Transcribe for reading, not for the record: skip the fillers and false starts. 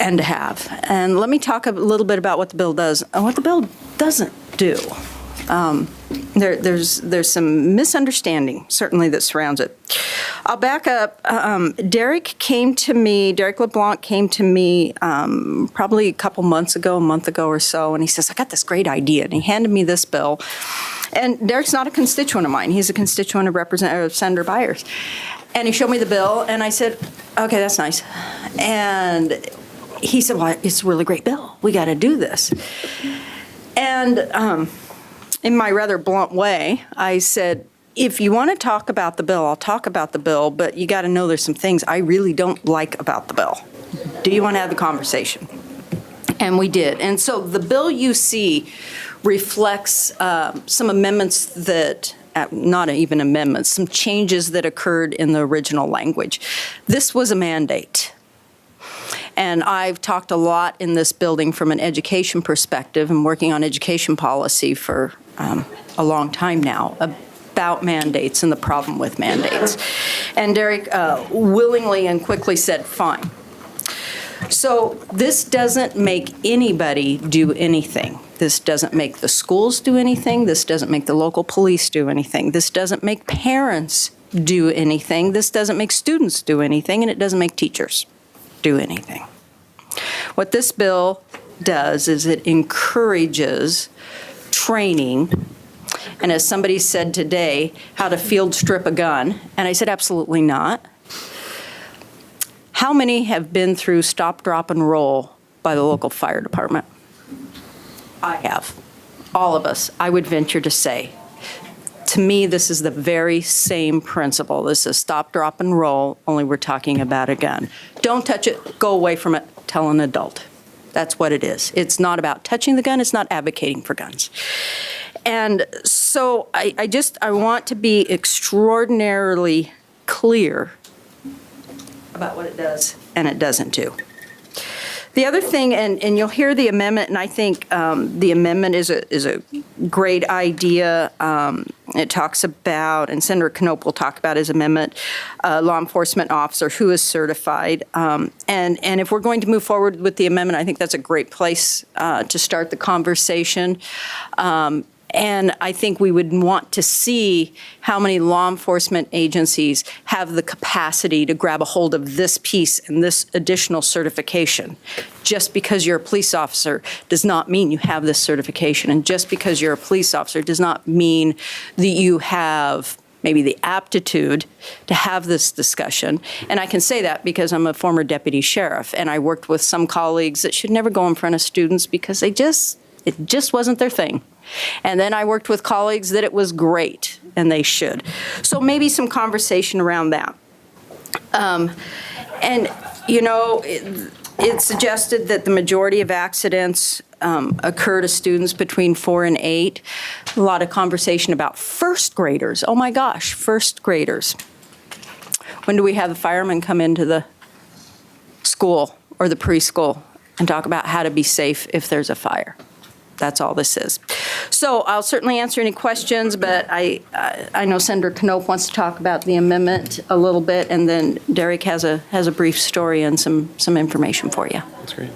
and to have. And let me talk a little bit about what the bill does and what the bill doesn't do. There's some misunderstanding, certainly, that surrounds it. I'll back up. Derek LeBlanc came to me probably a month ago or so, and he says, I got this great idea, and he handed me this bill. And Derek's not a constituent of mine. He's a constituent of Senator Byers. And he showed me the bill, and I said, okay, that's nice. And he said, well, it's a really great bill. We got to do this. And in my rather blunt way, I said, if you want to talk about the bill, I'll talk about the bill, but you got to know there's some things I really don't like about the bill. Do you want to have the conversation? And we did. And so the bill you see reflects some amendments that, not even amendments, some changes that occurred in the original language. This was a mandate. And I've talked a lot in this building from an education perspective and working on education policy for a long time now about mandates and the problem with mandates. And Derek willingly and quickly said, fine. So this doesn't make anybody do anything. This doesn't make the schools do anything. This doesn't make the local police do anything. This doesn't make parents do anything. This doesn't make students do anything, and it doesn't make teachers do anything. What this bill does is it encourages training, and as somebody said today, how to field strip a gun, and I said absolutely not. How many have been through stop, drop, and roll by the local fire department? I have. All of us, I would venture to say. To me, this is the very same principle. This is stop, drop, and roll, only we're talking about a gun. Don't touch it, go away from it, tell an adult. That's what it is. It's not about touching the gun, it's not advocating for guns. And so I want to be extraordinarily clear about what it does and it doesn't do. The other thing, and you'll hear the amendment, and I think the amendment is a great idea. It talks about, and Senator Knopp will talk about his amendment, law enforcement officer who is certified. And if we're going to move forward with the amendment, I think that's a great place to start the conversation. And I think we would want to see how many law enforcement agencies have the capacity to grab a hold of this piece and this additional certification. Just because you're a police officer does not mean you have this certification. And just because you're a police officer does not mean that you have maybe the aptitude to have this discussion. And I can say that because I'm a former deputy sheriff, and I worked with some colleagues that should never go in front of students because it just wasn't their thing. And then I worked with colleagues that it was great, and they should. So maybe some conversation around that. And, you know, it's suggested that the majority of accidents occur to students between 4 and 8. A lot of conversation about first graders. Oh my gosh, first graders. When do we have the firemen come into the school or the preschool and talk about how to be safe if there's a fire? That's all this is. So I'll certainly answer any questions, but I know Senator Knopp wants to talk about the amendment a little bit, and then Derek has a brief story and some information for you. That's great.